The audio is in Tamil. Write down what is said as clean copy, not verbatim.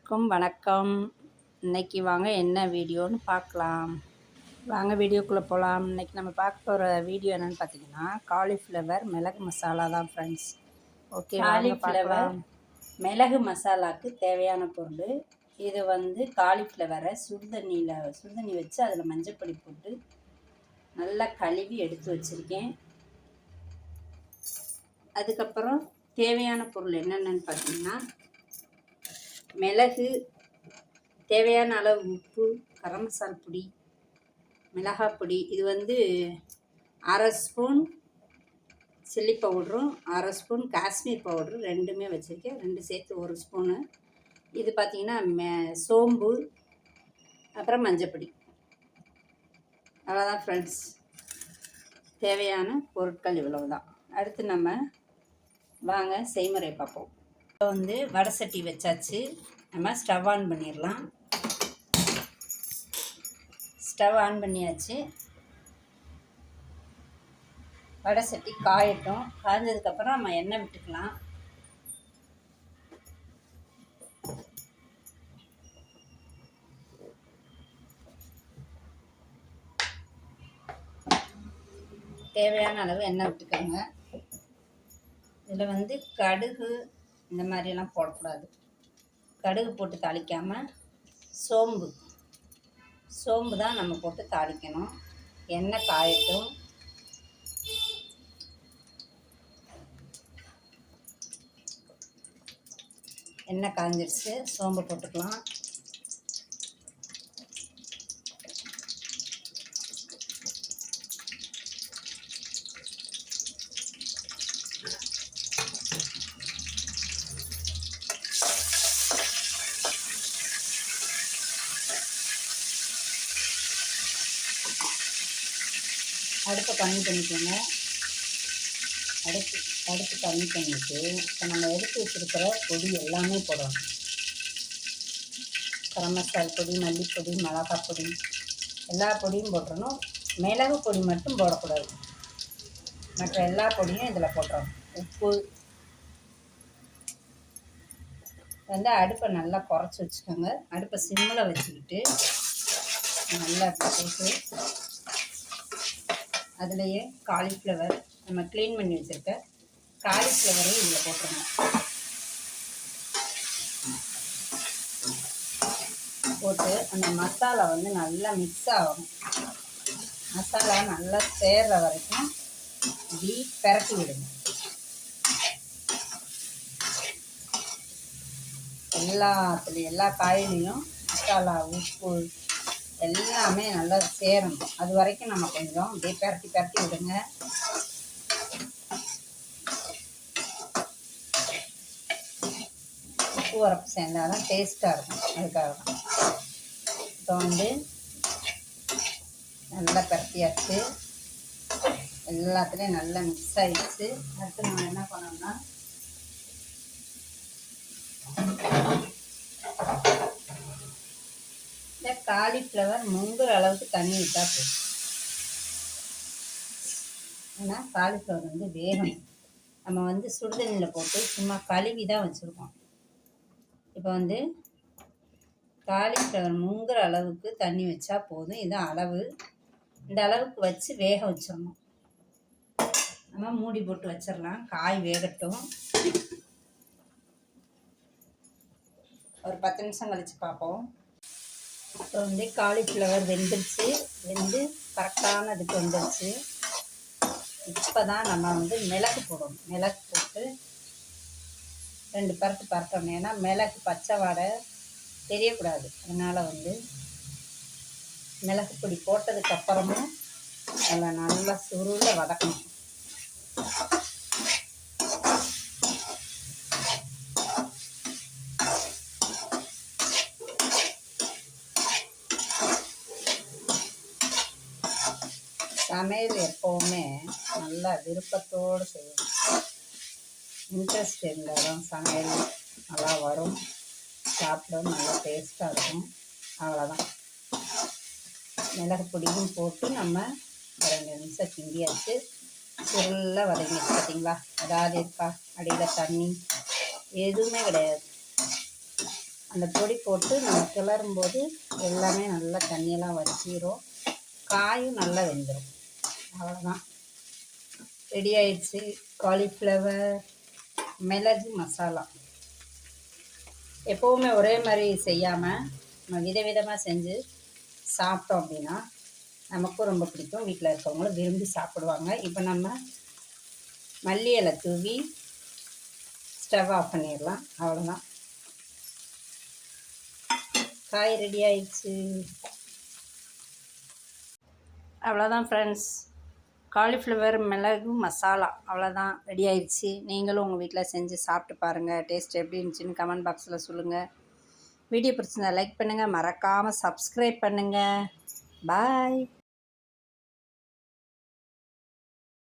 அனைவருக்கும் வணக்கம். இன்றைக்கி வாங்க என்ன வீடியோன்னு பார்க்கலாம். வாங்க வீடியோக்குள்ளே போகலாம். இன்றைக்கி நம்ம பார்க்க போகிற வீடியோ என்னென்னு பார்த்தீங்கன்னா, காலிஃப்ளவர் மிளகு மசாலா தான் ஃப்ரெண்ட்ஸ். ஓகே, காலிஃப்ளவர் மிளகு மசாலாவுக்கு தேவையான பொருள் இது காலிஃப்ளவரை சுடுதண்ணி வச்சு அதில் மஞ்சப்பொடி போட்டு நல்லா கழுவி எடுத்து வச்சுருக்கேன். அதுக்கப்புறம் தேவையான பொருள் என்னென்னு பார்த்தீங்கன்னா, மிளகு, தேவையான அளவு உப்பு, கரம் மசாலா பொடி, மிளகாய் பொடி. இது அரை ஸ்பூன் சில்லி பவுடரும் அரை ஸ்பூன் காஷ்மீர் பவுடரும் ரெண்டுமே வச்சுருக்கேன். ரெண்டு சேர்த்து ஒரு ஸ்பூனு. இது பார்த்திங்கன்னா சோம்பு, அப்புறம் மஞ்சப்பொடி. அவ்வளோதான் ஃப்ரெண்ட்ஸ், தேவையான பொருட்கள் இவ்வளவு தான். அடுத்து நம்ம வாங்க செய்முறை பார்ப்போம். இப்போ வடை சட்டி வச்சாச்சு. நம்ம ஸ்டவ் ஆன் பண்ணிடலாம். ஸ்டவ் ஆன் பண்ணியாச்சு. வடை சட்டி காயட்டும். காய்ஞ்சதுக்கப்புறம் நம்ம எண்ணெய் விட்டுக்கலாம். தேவையான அளவு எண்ணெய் விட்டுக்கோங்க. இதில் கடுகு இந்த மாதிரியெல்லாம் போடக்கூடாது. கடுகு போட்டு தாளிக்காமல் சோம்பு தான் நம்ம போட்டு தாளிக்கணும். எண்ணெய் காயட்டும். எண்ணெய் காய்ஞ்சிடுச்சு. சோம்பு போட்டுக்கலாம். அடுப்பை கம்மி பண்ணிக்கோங்க. அடுப்பு கம்மி பண்ணிவிட்டு இப்போ நம்ம எடுத்து வச்சுருக்கிற பொடி எல்லாமே போடணும். கரம் மசாலா பொடி, மல்லிப்பொடி, மிளகாய் பொடி, எல்லா பொடியும் போட்டுறணும். மிளகு பொடி மட்டும் போடக்கூடாது. மற்ற எல்லா பொடியும் இதில் போட்டுறணும். உப்பு அடுப்பை நல்லா குறைச்சி வச்சுக்கோங்க. அடுப்பை சிம்மில் வச்சுக்கிட்டு நல்லா போட்டு அதுலேயே காலிஃப்ளவர் நம்ம க்ளீன் பண்ணி வச்சுருக்க காலிஃப்ளவரையும் இதில் போட்டுருங்க. போட்டு அந்த மசாலா நல்லா மிக்ஸ் ஆகணும். மசாலா நல்லா சேர்ற வரைக்கும் இப்படி பெரட்டி விடுங்க. எல்லா காயிலையும் மசாலா, உப்பு எல்லாமே நல்லா சேரணும். அது வரைக்கும் நம்ம கொஞ்சம் அப்படியே பெரட்டி விடுங்க. உப்பு உரப்பு சேர்ந்தால் தான் டேஸ்ட்டாக இருக்கும். அதுக்காக தான். இப்போ நல்லா பெரட்டியாச்சு. எல்லாத்துலேயும் நல்லா மிக்ஸ் ஆகிடுச்சு. அடுத்து நம்ம என்ன பண்ணோம்னா காலிஃப்ளவர் முங்குற அளவுக்கு தண்ணி விட்டால் போதும். ஏன்னா காலிஃப்ளவர் வேகணும். நம்ம சுடுதண்ணியில் போட்டு சும்மா கழுவி தான் வச்சுருக்கோம். இப்போ காலிஃப்ளவர் முங்குற அளவுக்கு தண்ணி வச்சா போதும். இதுதான் அளவு. இந்த அளவுக்கு வச்சு வேக வச்சிடணும். நம்ம மூடி போட்டு வச்சிடலாம். காய் வேகட்டும். ஒரு 10 நிமிஷம் கழித்து பார்ப்போம். இப்போ காலிஃப்ளவர் வெந்துருச்சு. கரெக்டான இதுக்கு வந்துருச்சு. இப்போ தான் நம்ம மிளகு போடணும். மிளகு போட்டு 2 பரட்டணும். ஏன்னா மிளகு பச்சை வாடை தெரியக்கூடாது. அதனால் மிளகு பொடி போட்டதுக்கப்புறமும் அதில் நல்லா சுருள வதக்கணும். சமையல் எப்போவுமே நல்லா விருப்பத்தோடு செய்யணும். இன்ட்ரெஸ்ட் இருந்தால் தான் சமையல் நல்லா வரும். சாப்பிட நல்லா டேஸ்ட்டாக இருக்கும். அவ்வளோதான். மிளகு பொடியும் போட்டு நம்ம 2 நிமிஷம் கிண்டியாச்சு. சுருளாக வதங்கிடுச்சு. பார்த்தீங்களா? அதாவது இருக்கா அடியில் தண்ணி எதுவுமே கிடையாது. அந்த பொடி போட்டு நம்ம கிளறும்போது எல்லாமே நல்லா தண்ணியெல்லாம் வற்றிடும், காயும் நல்லா வெந்துடும். அவ்வளோதான், ரெடி ஆயிடுச்சு காலிஃப்ளவர் மிளகு மசாலா. எப்போவுமே ஒரே மாதிரி செய்யாமல் நம்ம விதவிதமாக செஞ்சு சாப்பிட்டோம் அப்படின்னா நமக்கும் ரொம்ப பிடிக்கும், வீட்டில் இருக்கவங்களும் விரும்பி சாப்பிடுவாங்க. இப்போ நம்ம மல்லி இலை தூவி ஸ்டவ் ஆஃப் பண்ணிடலாம். அவ்வளோதான், காய் ரெடி ஆயிடுச்சு. அவ்வளோதான் ஃப்ரெண்ட்ஸ், காலிஃப்ளவர் மிளகு மசாலா அவ்வளோதான் ரெடி ஆயிடுச்சு. நீங்களும் உங்கள் வீட்டில் செஞ்சு சாப்பிட்டு பாருங்கள், டேஸ்ட் எப்படி இருந்துச்சுன்னு கமெண்ட் பாக்ஸில் சொல்லுங்கள். வீடியோ பிடிச்சிருந்தா லைக் பண்ணுங்கள், மறக்காமல் சப்ஸ்கிரைப் பண்ணுங்கள். பாய்.